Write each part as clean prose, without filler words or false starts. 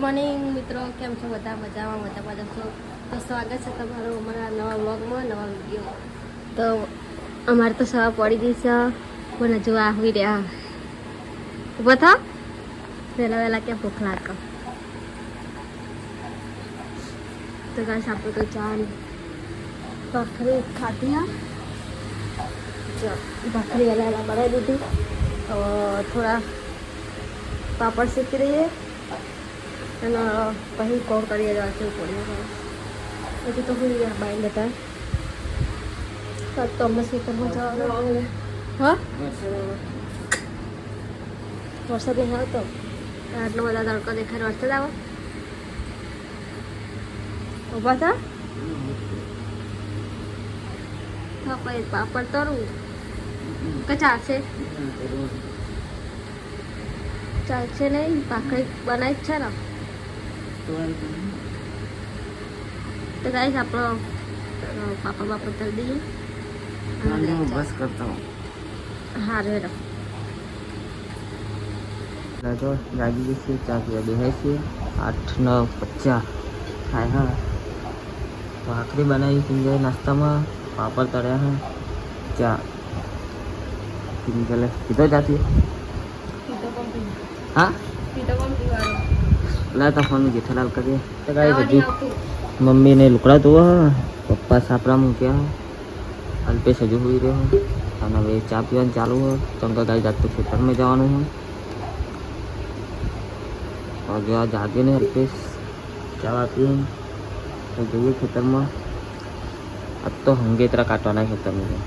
Morning મિત્રો, કેમ છો બધા? મજામાં છો? તો સ્વાગત છે તમારું અમારા નવા વ્લોગમાં, નવા વિડીયો. તો અમારે તો સવા પડી ગઈ છે, પણ હજુ આવી રહ્યા. ઊભા થાવ, વહેલા ક્યાં ભૂખ લાગે. તો ગાઈસ આપણે તો ચા ભાખરી ખાધી. ભાખરી વહેલા બનાવી દીધી. તો થોડા પાપડ શીખી રહીએ અને પછી કોણ કરીએ જશે પડી પછી તો હું બાઈ લેતા તો અમે ખેતરમાં જવાનું. હા, વરસાદ નહીં આવતો, આટલો બધા તડકો દેખાય. વરસાદ આવો ઊભા થા. હા, પછી પાપડ તરું કે ચાલશે નહીં? ભાખરી બનાવી જ છે ને. તો ગાઈસ આપણો પાપડ તરી દઈએ. બસ કરતા હું. હા રેડો. તો જાગી જઈએ, ચા પીવા બેહાય છે. 8:09:50 થાય. હા, ભાખરી બનાવી કિંજલ નાસ્તામાં, પાપડ તળ્યા હા, ચા કિંજલે કીધો જાતી. હા, લાતા ફોન જેઠાલાલ કરીએ. તો ગાઈસ હજી મમ્મીને લુકડા ધોવા, પપ્પા સાપરા મૂક્યા, અલ્પેશ હજુ હોઈ રહ્યો અને હવે ચા પીવાનું ચાલુ હોય. ચમકા ગાઈ જાતું ખેતરમાં જવાનું હોય. હવે આ જાગીને અલ્પેશ ચા પીને તો જઈએ ખેતરમાં. આજ તો હંગેતરા કાઢવાના ખેતરમાં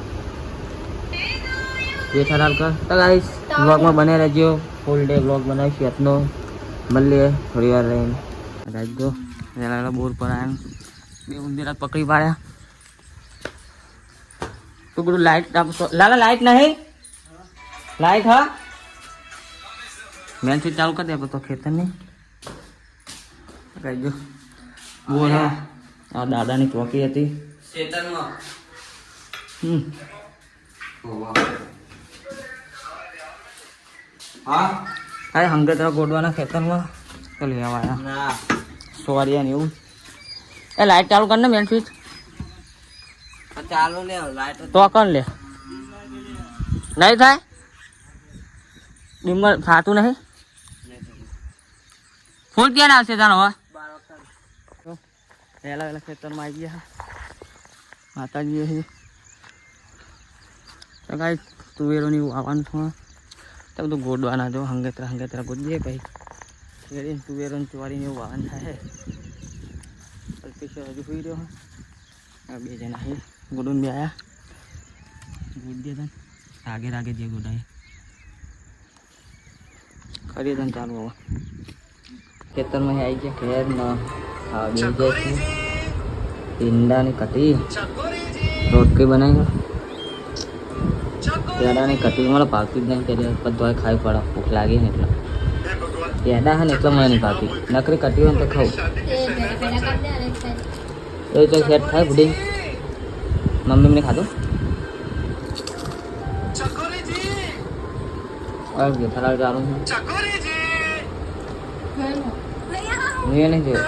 જેઠાલાલ કર. તો ગાઈસ વ્લોગમાં બને રહેજો, ફૂલ ડે વ્લોગ બનાવીશું આજનો. મળીએ થોડી વાર રહીને. રાજગો વેલા બોર પર આવ્યા, બે ઉંદીરા પકડી પાડ્યા. તું બધું લાઈટ આપતો. લાલા લાઈટ નહીં, લાઈટ હા મેન સ્વિચ ચાલુ કરી દે તો ખેતર નહીં. કહીજો બોર હા, આ દાદાની ચોકી હતી ખેતરમાં. હા, અરે હંગેતરા ગોડવાના ખેતરમાં તો લેવા આવ્યા. સોરિયા ને એવું. એ લાઈટ ચાલુ કર ને મેન સ્વિચ ચાલુ લે. લાઈટ તો કર લે. નહીં થાય ડિમર થાતું નહીં. ફૂલ ક્યાં આવશે તારો? હવે વહેલા ખેતરમાં આવી ગયા માતાજી. તો કાંઈ તુવેરોની વાવવાનું થોડા તો બધું ગોડવાના. જો હંગેતરા ગોડીએ પછી શેરીને તુવેરોને ચોરીને એવું વાવવાનું થાય. અલ્પેશ હજુ હોઈ રહ્યો. આ બે જણા છે ગોડું બે આવ્યા. ગોડીએ તને રાગે જે ગોડાય કરીએ તને ચાલુ. હવે ખેતરમાં આવી ગયા ઘેર ન બે જાય છે. ઈંડાની કટી રોટલી બનાવી, પેડાની કટી મને ભાવતી જ નહીં. ત્યારે બધું ખાવી પડે, ભૂખ લાગી ને એટલે. પેડા છે ને એટલે મને નહીં ભાવતી. નકરી કટી હોય ને તો ખાવું. એ તો સેટ થાય બુડી. મમ્મી મને ખાધું. જેઠાલાલ ચાલુ છે. નહીં જોયું.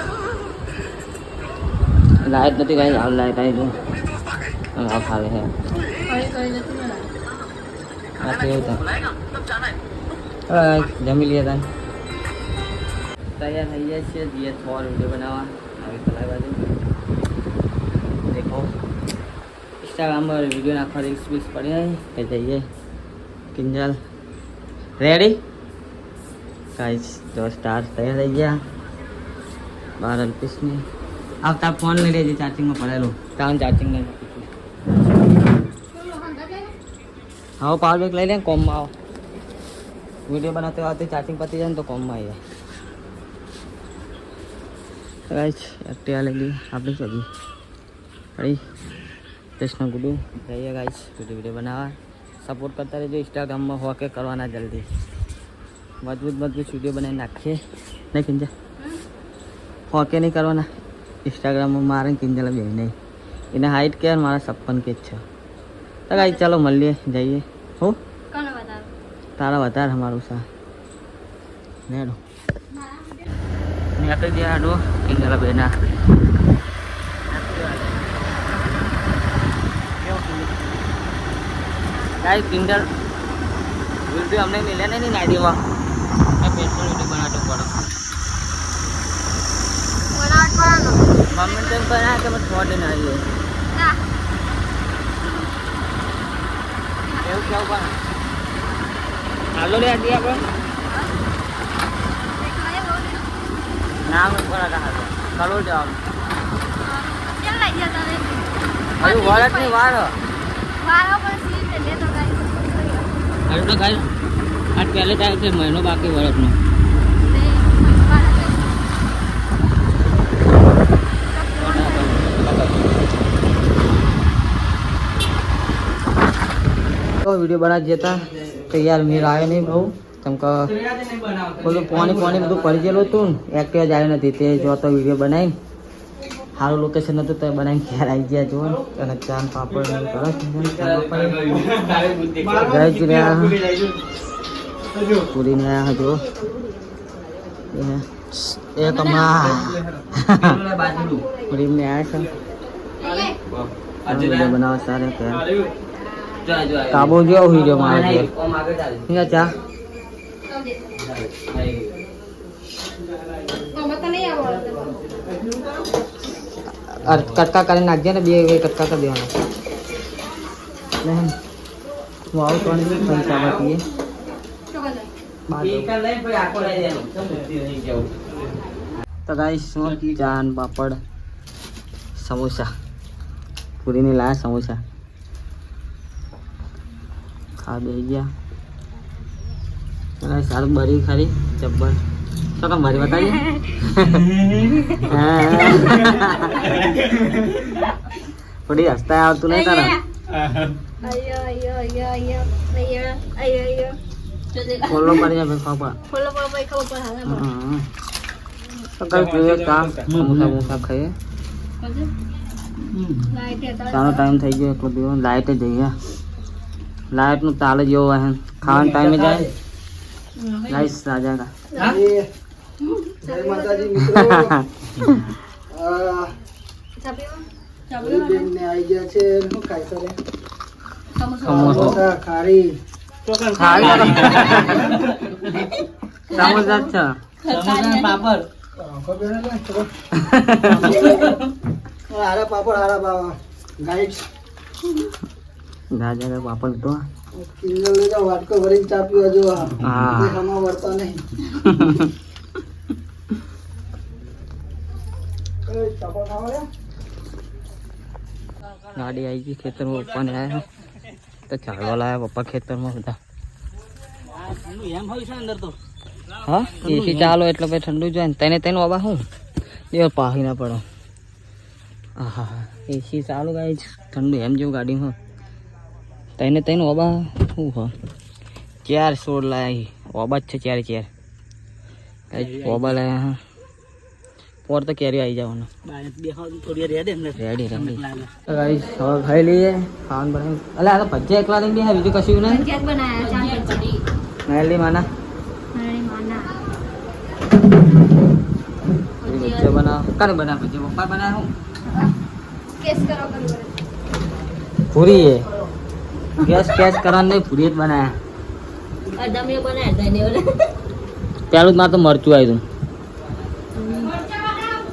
લાઈટ નથી કઈ. હાલ લાઈટ આવી જો આ ખાવે છે. જમી લઈએ તને. તૈયાર થઈ જાય છે. જઈએ થોર વિડીયો બનાવવા. આવી તલાઈ બાજુ દેખો ઇન્સ્ટાગ્રામ પર વિડીયો નાખવા રીલ્સ બીલ્સ પડી જાય કે જઈએ. Kinjal ready guys. જો સ્ટાર તૈયાર થઈ ગયા. બાર અલ્પેશની આવતા ફોન લઈ લેજે, ચાર્જિંગમાં પડેલું. કામ ચાર્જિંગ નહીં. હા, પાવર બેંક લઈ લે. કોમમાં આવો. વિડીયો બનાવते આવતી ચાર્જિંગ પતી જાય ને તો કોમમાં આવી જાય. ગાઈસ એક્ટિવા લઈ લઈએ આપણી સજી અરે કૃષ્ણ ગુડુ. જઈએ ગાઈસ વિડીયો બનાવવા. સપોર્ટ કરતા રહેજો. ઇન્સ્ટાગ્રામમાં હોકે કરવાના જલ્દી. મજબૂત વિડીયો બનાવી નાખીએ નહીં કિંજલ. હોકે નહીં કરવાના ઇન્સ્ટાગ્રામમાં. મારે કિંજલ બે નહીં. એને હાઈટ કે મારા 56 કે જ છે. તો ગાઈસ ચાલો મળીએ, જઈએ. હો તારા વધારે અમારું સા નેડો નીકળી ગયા આડો કિંગલા બેના गाइस किंगल वीडियो हमने मिले नहीं नाइडी में मैं पेट्रोल वीडियो बनाते पड़ा मम्मी ने बनाया तो मैं छोड़ देना ये એવું કેવું પણ હાલો રે આજી આપણે નામ ઉપર હતા હાલો ચાલો જાવ કેમ લઈ ગયા તમે અરે વરત ની વાર વારો પર સીટ લે તો ગાઈસ અરે તો ગાઈસ આજ પહેલે ટાઈમ છે મહિનો બાકી વરતનો तो वीडियो बना देता तो यार मेरा आया नहीं बहु चमका बोलो पानी पानी બધું પડી ગયેલું હતું એક્ટિવા જ આવ્યો નથી તે જો તો વિડીયો બનાવી સારું લોકેશન હતું તો બનાવીને ઘેર આવી ગયા જો અને ચાન પાપડ પૂરી ને આવ્યા જો એક હમણાં પૂરી ને આવ્યા છે વિડીયો બનાવવા સારા ત્યાં કાબુ જો વિડીયો મારે છે ચા કટકા કરીને નાખજે ને બે કટકા કરી દેવાના હું આવું તો ચા પીએ તો ગાઈસ શું ચાન પાપડ સમોસા પૂરીને લાયા સમોસા ખા બે ગયા સારું બરી ખરી જબ્બર તો કેમ બરી બતાવીએ થોડી હસતા આવતું નહીં તારા ફોલો પડી જાય ખાવા સમોસા ખાઈએ ચાલો ટાઈમ થઈ ગયો એટલો દિવસ લાઈટ જઈએ लाइट नु ताले जो है खान टाइम में जाए गाइस आ जाएगा जय माता जी मित्रों चाबी बेन ने आई गया છે હું ખાઈ કરે સમોસા ખારી સમોસા છે સમોસા પાપડ ખબર ને ચલો આરા પાપડ આરા બાવા ગાઈડ રાજા का पापड़ तो किंगल ले जाओ वाट को भरी चा पीवा जो हां हमा वर्ता नहीं ए चापा खावा गाड़ी आई थी खेतर में पप्पा ने आया तो चावल लाया पप्पा खेतर में બધા એમ હોય છે અંદર તો હા એસી ચાલો એટલે ભાઈ ઠંડુ જ હોય ને તેને તેનો આવા હું એ પાહી ના પડો આહા એસી ચાલુ ગાય ઠંડુ એમ જેવું ગાડીમાં તેને તેનો ઓબા શું હો ચાર સોળ લાયા ઓબા જ છે ચારે ચાર ઓબા લાયા હા પોર તો કેરી આવી જવાનું રેડી ગાઈસ હવે ખાઈ લઈએ ખાવાનું બનાવ્યું અલે આ તો ભજીયા એકલા લઈને બેહા બીજું કશું નહીં મેલી માના ભજીયા બનાવ કાને બનાવ ભજીયા પપ્પા બનાવ હું પૂરી હે गैस कैस करा नहीं पूरी बनाया પેલું માં તો મરચું આવ્યું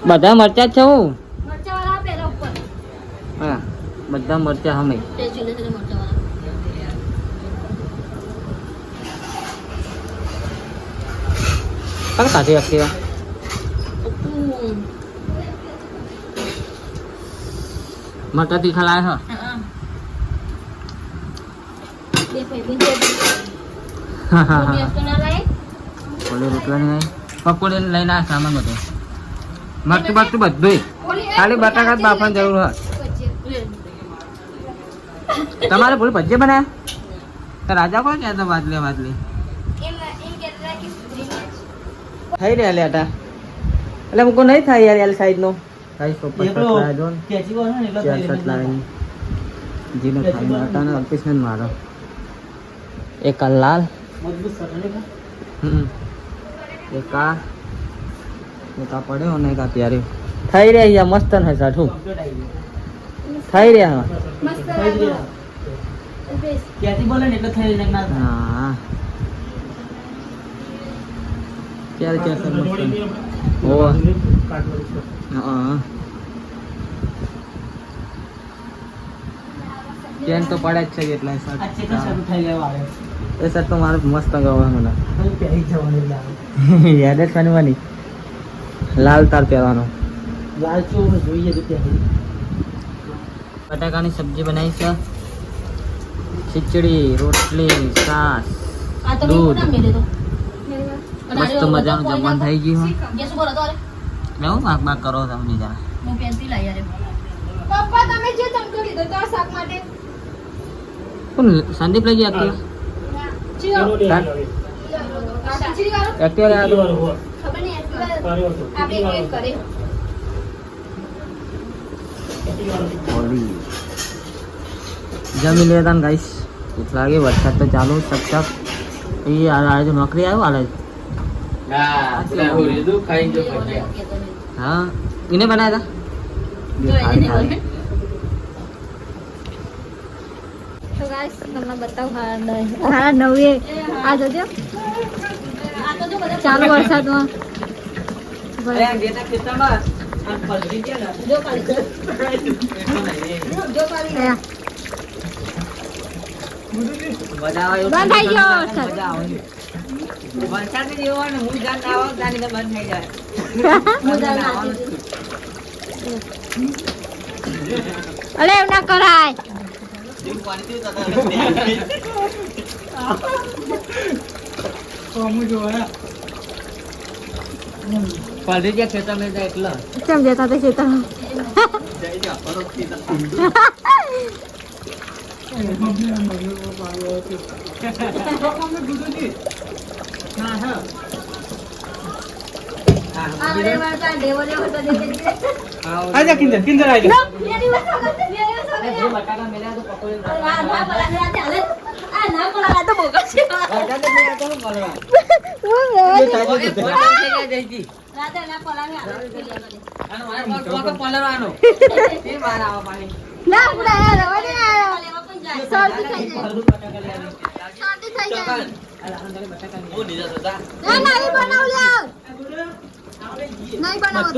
બધા મરચા છે હું હા બધા મરચા હમે કણ કાઢી એક્ટિવા મરચા તીખા લાયા છે રોટલા નહીં પકોડી લઈને આ સામાન બધો મરચું બરચું બધું ખાલી બટાકા જ બાફવાની જરૂર હોય તમારે બોલ ભજીયા બનાયા રાજા કોણ કહેતો વાતલે થઈ રહ્યા લેટા એટલે મુકો નહીં થાય યાર એલ સાઈડ નો જીનો થાય આટાને અલ્પેશને મારો એક લાલ એક આ એક આ પડ્યો અને એક આ પ્યાર્યો થઈ રહ્યા યાર મસ્ત ને સાઠું થઈ રહ્યા મસ્ત લાગો બેસ ક્યાંથી બોલે ને એટલે થઈ જાય ના હા ક્યારે ક્યારે સર મસ્ત ઓવા હા પેન તો પડે જ છે એટલા આ ચેતન સર શરૂ થઈ ગયા વાળે એ સર તો મારે મસ્ત ગમે મને હવે પહેરી જવાની લાગે યાદ જ બનવાની લાલ તાર પહેરવાનો લાલ ચો જોઈએ તો પહેરી બટાકાની સબ્જી બનાવી છે ખીચડી રોટલી છાસ આ તો દૂધ. મેં મેલે તો મસ્ત મજાનું જમવાનું થઈ ગયું ગેસ બોલો તો અરે લેવું માક માક કરો તમે જરા હું પેન્સિલ લાવી યાર પપ્પા તમે જે ચમચો લીધો તો આ શાક માટે પણ સંદીપ લઈ ગયા એકટીવા ચિયો કાં? આ ખીચડી વાળો એકટીવા લઈ આવ્યો ખબર નહીં આપણે એક કરે હોળી જમી લેતા ને ગાઈસ ભૂખ લાગે વરસાદ તો ચાલુ સપ એ આ જો નોકરી આવ્યો હાલે હા એને બનાવ્યા હતા તો ગાઈસ તમને બતાવું હા નવે આ જોજો ચાલુ વરસાદમાં જો કાલી બંધ થઈ ગયો વરસાદ. વરસાદ જેવો હું જાણ આવો બંધ થઈ જાય અલે એમ ના કરાય પડી ગયા ખેતર મેં જાય એટલે કેમ જતા તે ખેતર આજા કિંજર કિંજર આજા બટાકા મેળ્યા તો પકોડી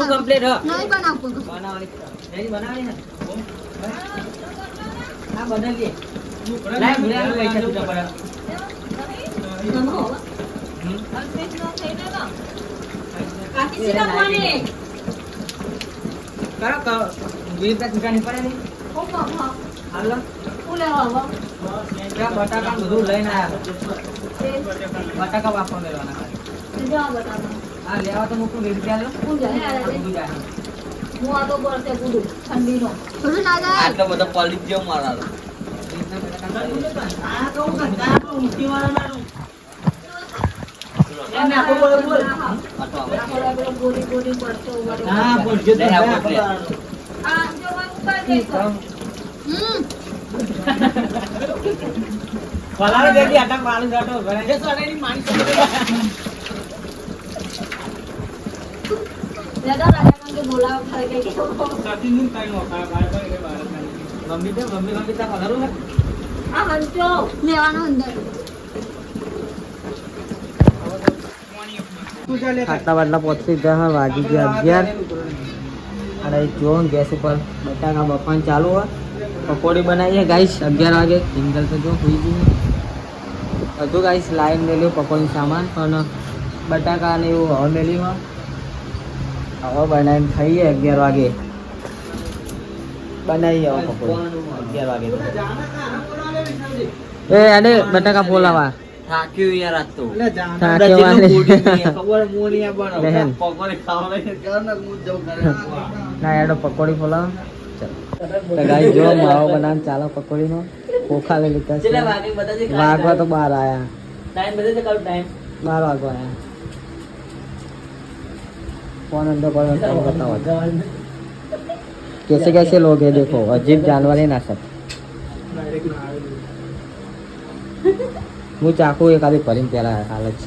કમ્પ્લીટ બનાવવાની હા બનાવીએ લાય ભૂલ્યા પૈસા સુધા પડે કરો 20 દુકાની પડે ને હાલો બટાકા બધું લઈને આવ્યા બટાકા વાપવા મેળવાના હા લેવા તો મૂકું 20 રૂપિયા આ તો બધા પલિત જેવું મારા હા બોલજો તો પલાળ દેડી આટા મારું જાટો ઘરે જે સોડેની માણી ખાટલા બાટલા પહોંચી ગયા વાગી ગયા 11 અને જો ગેસ ઉપર બટાકા બફાન ચાલુ હોય પકોડી બનાવીએ ગાઈસ 11 વાગે સિંગલ તો જો હોઈ ગઈ હજુ ગાઈસ લાઈન મેલ્યું પકોડી સામાન પણ બટાકા ને એવું હવે મેલ્યું હવે બનાવીને ખાઈએ 11 વાગે બનાવીએ હવે પકોડી 11 વાગે એ અરે બટાકા ફોલાવા થાક્યું યાર આજ તો થાક્યો ખબર મોનિયા બનાવ પકોડી ખાવા ના યાર પકોડી ફોલાવ તો ગાઈસ જો માવો બનાવવાનું ચાલો પકોડીનો ખોખા લઈ લીધા છે વાગવા તો 12 આયા ટાઈમ બદલે તો કરું ટાઈમ 12 વાગવા આયા फोन अंदर पर बताओ कैसे कैसे लोग हैं देखो अजीब जानवर है ना सब હું ચાકુ એક આધી ભરીને પેલા હાલ જ